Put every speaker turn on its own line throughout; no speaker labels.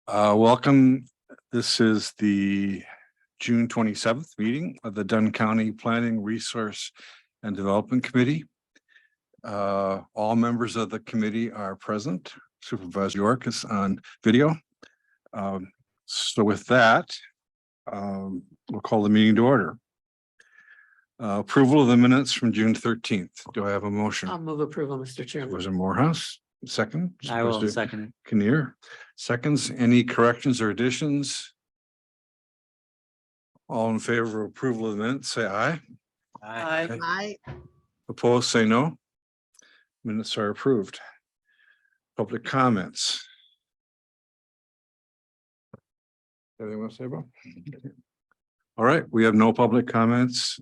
Welcome. This is the June 27th meeting of the Dunn County Planning, Resource and Development Committee. All members of the committee are present. Supervisor York is on video. So with that, we'll call the meeting to order. Approval of the minutes from June 13th. Do I have a motion?
I'll move approval, Mr. Chairman.
Was it Morehouse? Second?
I will second it.
Kinnear. Seconds. Any corrections or additions? All in favor of approval of the minutes, say aye.
Aye.
Opposed, say no. Minutes are approved. Public comments. Anything want to say about? All right, we have no public comments.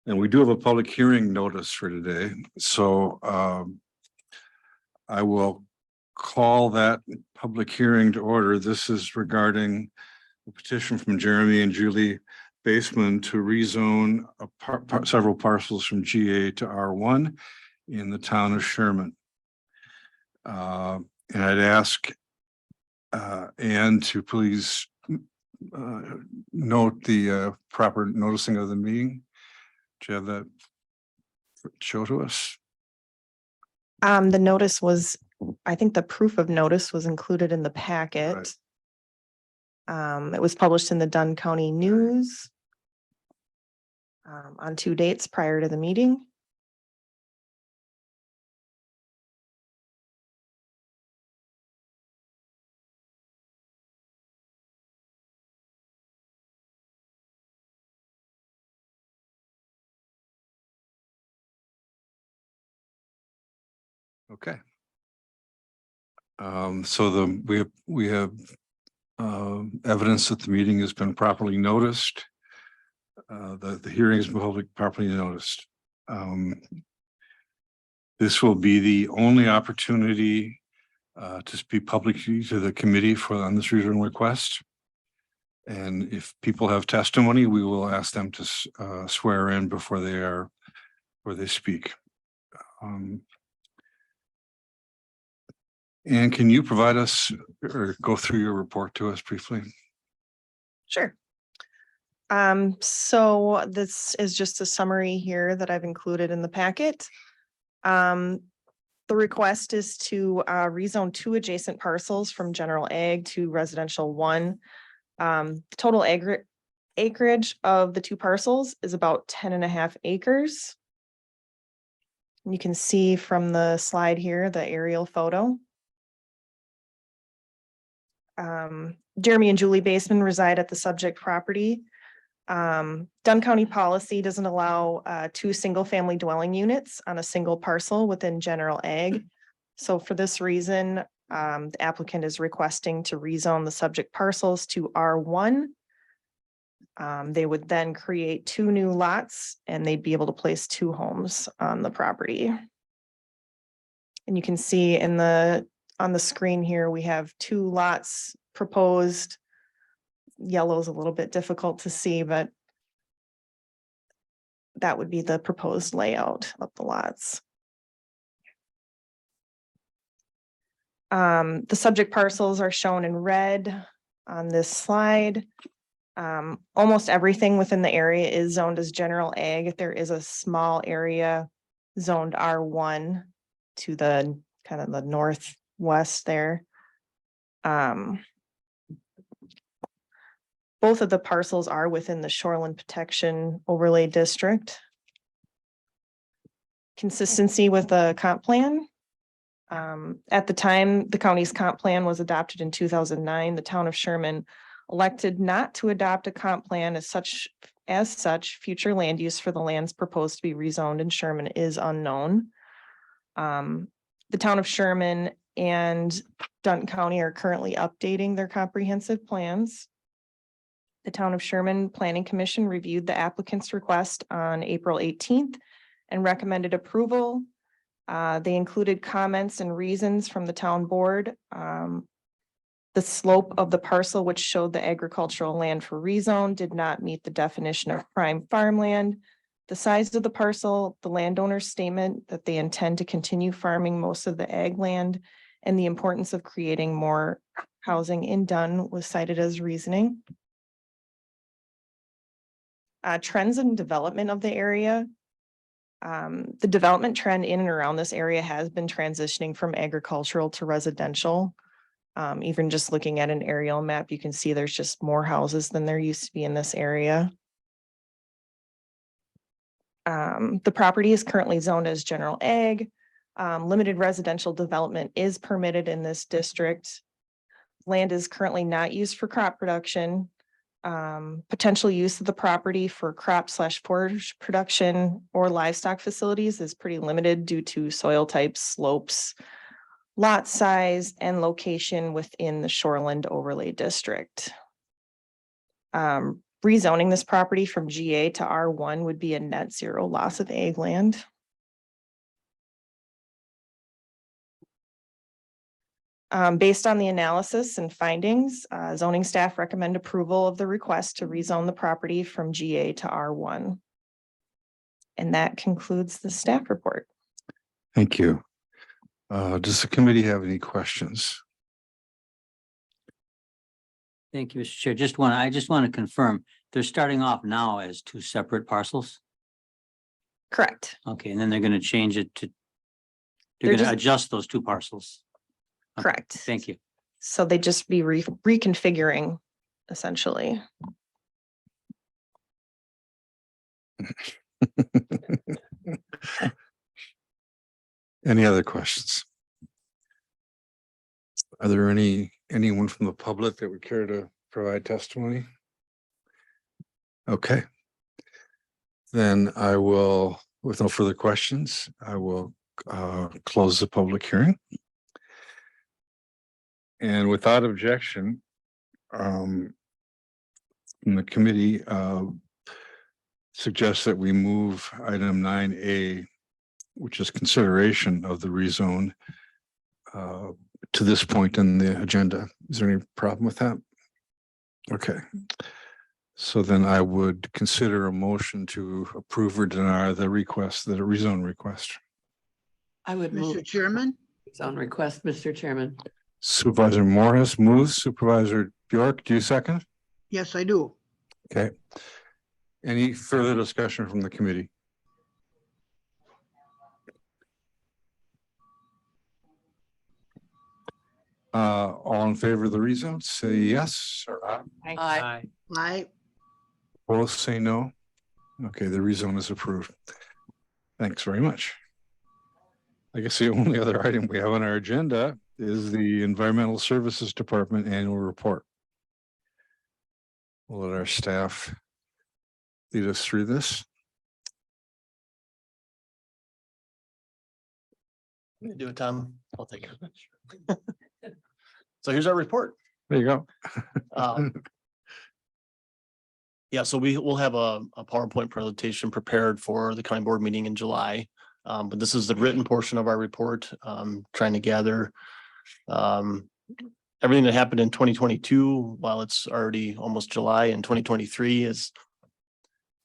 And we do have a public hearing notice for today. So I will call that public hearing to order. This is regarding the petition from Jeremy and Julie Baseman to rezone several parcels from GA to R1 in the town of Sherman. And I'd ask Ann to please note the proper noticing of the meeting. Do you have that show to us?
The notice was, I think the proof of notice was included in the packet.
Right.
It was published in the Dunn County News on 2 dates prior to the meeting.
Okay. So we have evidence that the meeting has been properly noticed. The hearing has been properly noticed. This will be the only opportunity to speak publicly to the committee on this rezone request. And if people have testimony, we will ask them to swear in before they speak. And can you provide us or go through your report to us briefly?
Sure. So this is just a summary here that I've included in the packet. The request is to rezone 2 adjacent parcels from general ag to residential 1. The total acreage of the 2 parcels is about 10.5 acres. And you can see from the slide here, the aerial photo. Jeremy and Julie Baseman reside at the subject property. Dunn County policy doesn't allow 2 single-family dwelling units on a single parcel within general ag. So for this reason, the applicant is requesting to rezone the subject parcels to R1. They would then create 2 new lots and they'd be able to place 2 homes on the property. And you can see on the screen here, we have 2 lots proposed. Yellow is a little bit difficult to see, but that would be the proposed layout of the lots. The subject parcels are shown in red on this slide. Almost everything within the area is zoned as general ag. There is a small area zoned R1 to the kind of the northwest there. Both of the parcels are within the Shoreline Protection Overlay District. Consistency with the comp plan. At the time, the county's comp plan was adopted in 2009. The town of Sherman elected not to adopt a comp plan as such, future land use for the lands proposed to be rezoned in Sherman is unknown. The town of Sherman and Dunn County are currently updating their comprehensive plans. The Town of Sherman Planning Commission reviewed the applicant's request on April 18th and recommended approval. They included comments and reasons from the town board. The slope of the parcel, which showed the agricultural land for rezone, did not meet the definition of prime farmland. The size of the parcel, the landowner's statement that they intend to continue farming most of the ag land, and the importance of creating more housing in Dunn was cited as reasoning. Trends in development of the area. The development trend in and around this area has been transitioning from agricultural to residential. Even just looking at an aerial map, you can see there's just more houses than there used to be in this area. The property is currently zoned as general ag. Limited residential development is permitted in this district. Land is currently not used for crop production. Potential use of the property for crop/forage production or livestock facilities is pretty limited due to soil types, slopes, lot size, and location within the Shoreland Overlay District. Rezoning this property from GA to R1 would be a net zero loss of ag land. Based on the analysis and findings, zoning staff recommend approval of the request to rezone the property from GA to R1. And that concludes the staff report.
Thank you. Does the committee have any questions?
Thank you, Mr. Chair. I just want to confirm, they're starting off now as two separate parcels?
Correct.
Okay, and then they're going to change it to,
They're
they're going to
just-
adjust those two parcels. Okay,
Correct.
Thank you.
So they just be reconfiguring essentially.
Any other questions? Are there anyone from the public that would care to provide testimony? Okay. Then I will, with no further questions, I will close the public hearing. And without objection, the committee suggests that we move item 9A, which is consideration of the rezone, to this point in the agenda. Is there any problem with that? Okay. So then I would consider a motion to approve or deny the request, the rezone request.
I would move
Mr. Chairman,
on request, Mr. Chairman.
Supervisor Morris moves. Supervisor Bjork, do you second?
yes, I do.
Okay. Any further discussion from the committee? All in favor of the rezone, say yes or aye.
Aye.
I,
Both say no. Okay, the rezone is approved. Thanks very much. I guess the only other item we have on our agenda is the Environmental Services Department Annual Report. We'll let our staff lead us through this.
You do it, Tom. I'll take it. So here's our report.
There you go.
Yeah, so we'll have a PowerPoint presentation prepared for the county board meeting in July. But this is the written portion of our report, trying to gather everything that happened in 2022, while it's already almost July, and 2023 is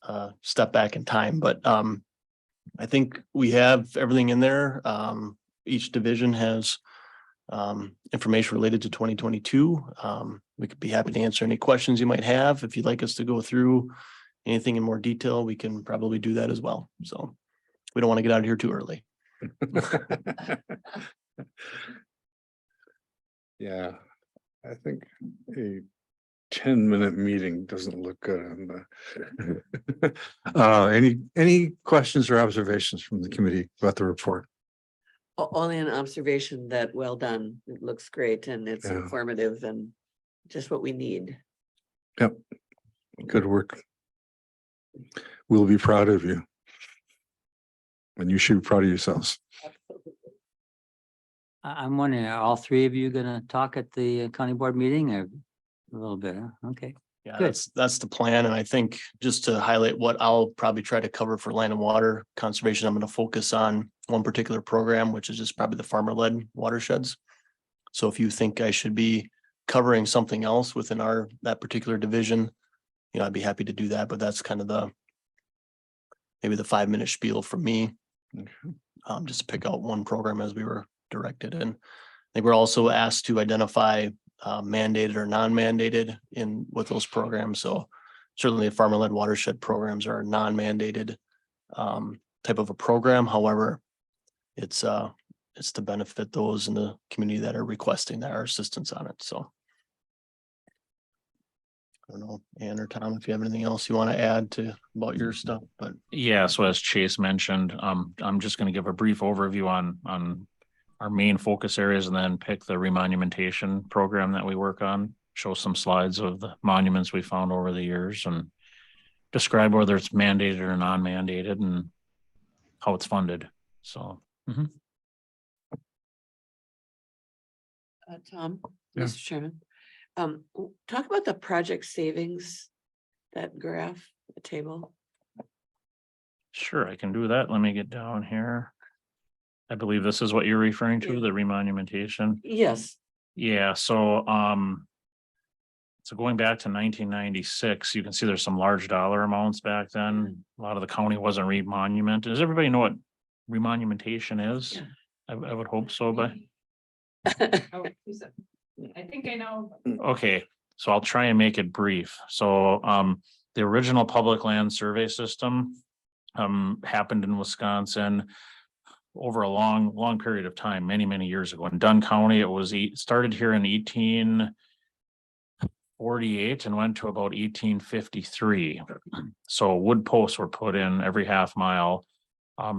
a step back in time. But I think we have everything in there. Each division has information related to 2022. We could be happy to answer any questions you might have. If you'd like us to go through anything in more detail, we can probably do that as well. So we don't want to get out of here too early.
Yeah, I think a 10-minute meeting doesn't look good on the. Any questions or observations from the committee about the report?
Only an observation that well done. It looks great and it's
Yeah.
informative and just what we need.
Yep, good work. We'll be proud of you. And you should be proud of yourselves.
I'm wondering, are all three of you going to talk at the county board meeting or a little bit? Huh? Okay.
Yeah,
Good.
that's the plan. And I think just to highlight what I'll probably try to cover for land and water conservation, I'm going to focus on one particular program, which is just probably the farmer-led watersheds. So if you think I should be covering something else within that particular division, I'd be happy to do that. But that's kind of maybe the 5-minute spiel from me,
Okay.
just to pick out one program as we were directed. And think we're also asked to identify mandated or non-mandated with those programs. So certainly the farmer-led watershed programs are a non-mandated type of a program. However, it's to benefit those in the community that are requesting our assistance on it. So I don't know, Ann or Tom, if you have anything else you want to add to about your stuff, but
Yeah, so as Chase mentioned, I'm just gonna give a brief overview on our main focus areas and then pick the remonumentation program that we work on. Show some slides of the monuments we found over the years and describe whether it's mandated or non-mandated and how it's funded. So,
Tom,
Yeah.
Mr. Chairman, talk about the project savings, that graph, the table.
sure, I can do that. Let me get down here. I believe this is what you're referring to,
Yeah.
the remonumentation.
Yes,
Yeah, so going back to 1996, you can see there's some large dollar amounts back then. A lot of the county wasn't remonumented. Does everybody know what remonumentation is?
Yeah.
I would hope so, but
I think I know.
okay, so I'll try and make it brief. So the original public land survey system happened in Wisconsin over a long period of time, many years ago. In Dunn County, it started here in 1848 and went to about 1853. So wood posts were put in every half mile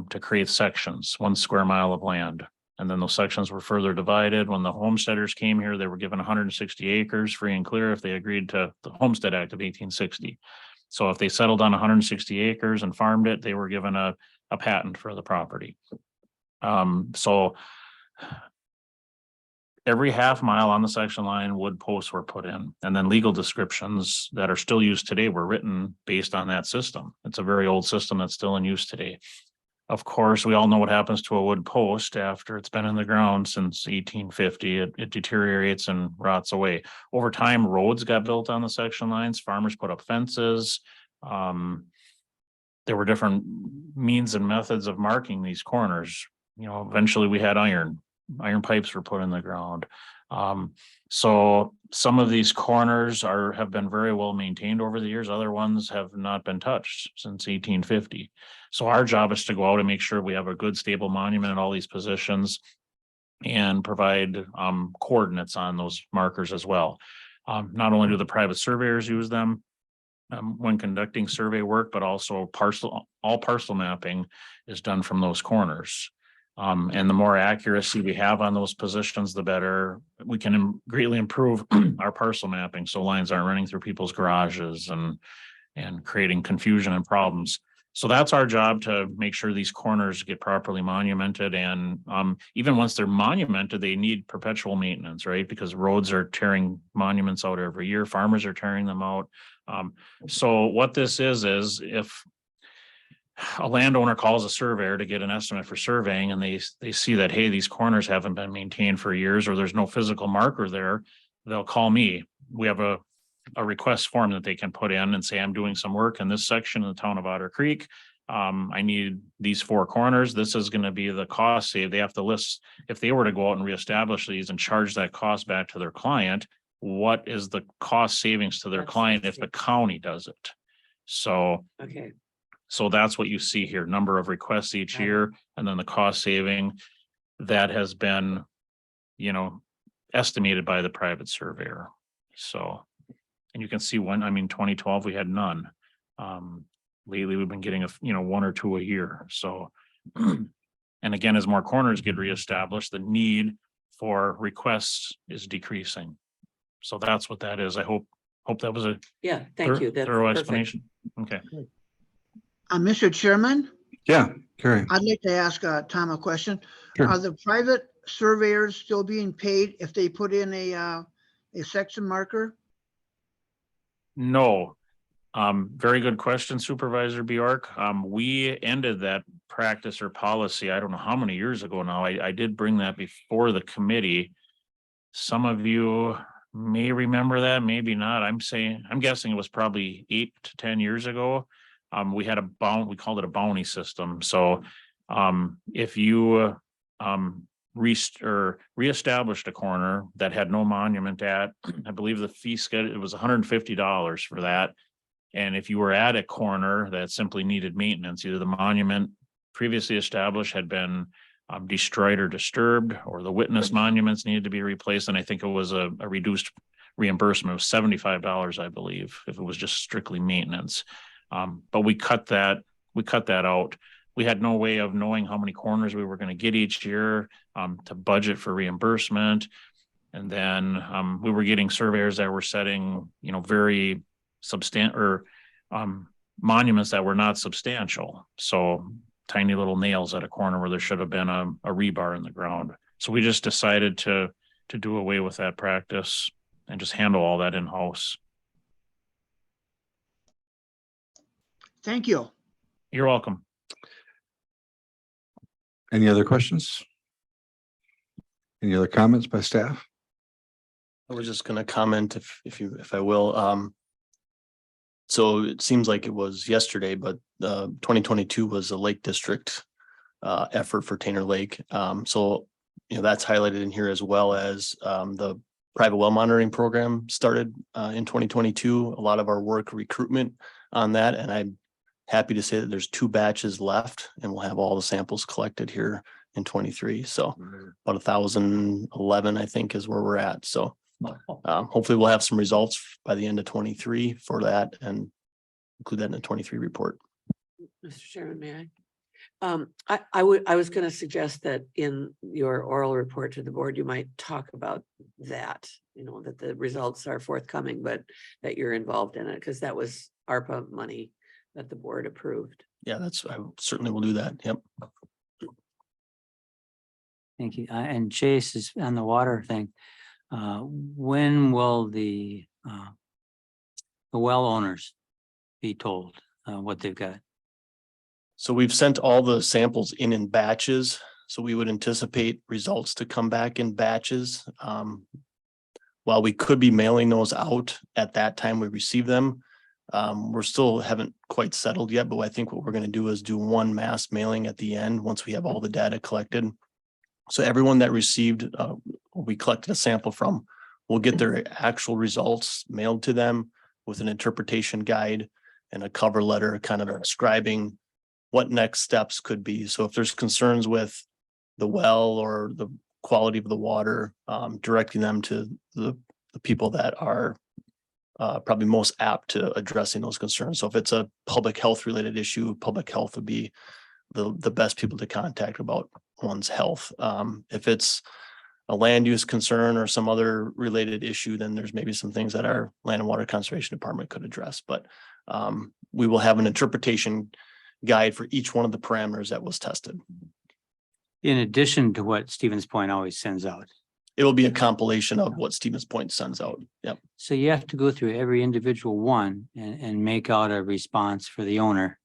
to create sections, 1 square mile of land. And then those sections were further divided. When the homesteaders came here, they were given 160 acres free and clear if they agreed to the Homestead Act of 1860. So if they settled on 160 acres and farmed it, they were given a patent for the property. So every half mile on the section line, wood posts were put in, and then legal descriptions that are still used today were written based on that system. It's a very old system that's still in use today. Of course, we all know what happens to a wood post after it's been in the ground since 1850. It deteriorates and rots away. Over time, roads got built on the section lines. Farmers put up fences. There were different means and methods of marking these corners. You know, eventually we had iron pipes were put in the ground. So some of these corners have been very well maintained over the years. Other ones have not been touched since 1850. So our job is to go out and make sure we have a good stable monument in all these positions and provide coordinates on those markers as well. Not only do the private surveyors use them when conducting survey work, but also all parcel mapping is done from those corners. And the more accuracy we have on those positions, the better we can greatly improve our parcel mapping. So lines aren't running through people's garages and creating confusion and problems. So that's our job, to make sure these corners get properly monumented. And even once they're monumented, they need perpetual maintenance, right? Because roads are tearing monuments out every year. Farmers are tearing them out. So what this is if a landowner calls a surveyor to get an estimate for surveying, and they see that, hey, these corners haven't been maintained for years, or there's no physical marker there, they'll call me. We have a request form that they can put in and say, I'm doing some work in this section of the town of Otter Creek. I need these 4 corners. This is going to be the cost save. They have to list, if they were to go out and reestablish these and charge that cost back to their client, what is the cost savings to their
That's
client if the county does it? So
okay,
so that's what you see here, number of requests each
Got it.
year, and then the cost saving that has been, estimated by the private surveyor. So, and you can see 2012, we had none. Lately, we've been getting 1 or 2 a year. So, and again, as more corners get reestablished, the need for requests is decreasing. So that's what that is. I hope that was a
yeah, thank you. That's
thorough
perfect.
explanation. Okay.
Mr. Chairman,
Yeah, Carrie.
I'd like to ask Tom a question.
Sure.
Are the private surveyors still being paid if they put in a section marker?
No. Very good question, Supervisor Bjork. We ended that practice or policy, I don't know how many years ago now. I did bring that before the committee. Some of you may remember that, maybe not. I'm guessing it was probably 8 to 10 years ago. We had we called it a bounty system. So if you reestablished a corner that had no monument at. I believe the fee schedule, it was $150 for that. And if you were at a corner that simply needed maintenance, either the monument previously established had been destroyed or disturbed, or the witness monuments needed to be replaced, and I think it was a reduced reimbursement of $75, I believe, if it was just strictly maintenance. But we cut that out. We had no way of knowing how many corners we were going to get each year to budget for reimbursement. And then we were getting surveyors that were setting, very substantial monuments that were not substantial. So tiny little nails at a corner where there should have been a rebar in the ground. So we just decided to do away with that practice and just handle all that in-house.
Thank you.
You're welcome.
Any other questions? Any other comments by staff?
I was just gonna comment if I will. So it seems like it was yesterday, but 2022 was a Lake District effort for Tainer Lake. So, that's highlighted in here, as well as the private well monitoring program started in 2022. A lot of our work recruitment on that, and I'm happy to say that there's 2 batches left, and we'll have all the samples collected here in 23. So about 1,011, I think, is where we're at. So hopefully we'll have some results by the end of 23 for that, and include that in the 23 report.
Mr. Chairman, may I? I was going to suggest that in your oral report to the board, you might talk about that, that the results are forthcoming, but that you're involved in it, because that was ARPA money that the board approved.
Yeah, I certainly will do that. Yep.
Thank you. And Chase is on the water thing. When will the well owners be told what they've got?
So we've sent all the samples in batches. So we would anticipate results to come back in batches. While we could be mailing those out at that time we receive them, we're still haven't quite settled yet, but I think what we're going to do is do one mass mailing at the end once we have all the data collected. So everyone that received, we collected a sample from, will get their actual results mailed to them with an interpretation guide and a cover letter kind of describing what next steps could be. So if there's concerns with the well or the quality of the water, directing them to the people that are probably most apt to addressing those concerns. So if it's a public health related issue, public health would be the best people to contact about one's health. If it's a land use concern or some other related issue, then there's maybe some things that our Land and Water Conservation Department could address. But we will have an interpretation guide for each one of the parameters that was tested.
In addition to what Stevens Point always sends out.
It'll be a compilation of what Stevens Point sends out. Yep.
So you have to go through every individual one and make out a response for the owner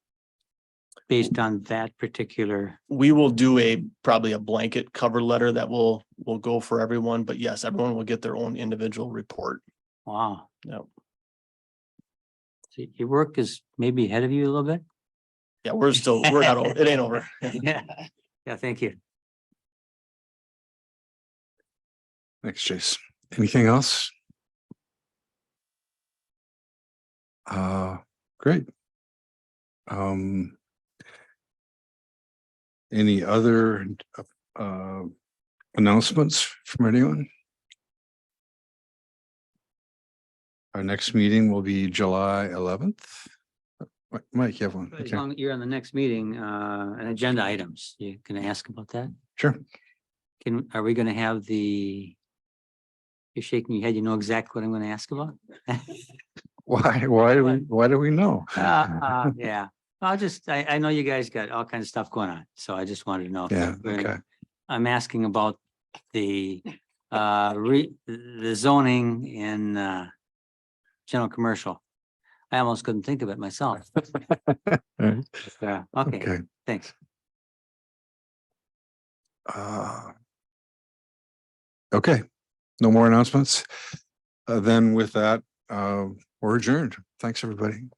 based on that particular.
We will do probably a blanket cover letter that will go for everyone, but yes, everyone will get their own individual report.
Wow.
Yep.
So your work is maybe ahead of you a little bit.
Yeah, we're not over. It ain't over.
Yeah. Yeah. Thank you.
Thanks, Chase. Anything else? Great. Any other announcements from anyone? Our next meeting will be July 11th. Mike, you have one?
As
Okay,
long as you're on the next meeting, and agenda items, you can ask about that.
sure.
Are we going to have you're shaking your head, you know exactly what I'm going to ask about?
Why do we know?
Yeah, I know you guys got all kinds of stuff going on, so I just wanted to know.
Yeah, okay.
I'm asking about the zoning in general commercial. I almost couldn't think of it myself.
Right.
Yeah, okay,
Okay.
thanks.
Okay, no more announcements. Then with that, we're adjourned. Thanks, everybody.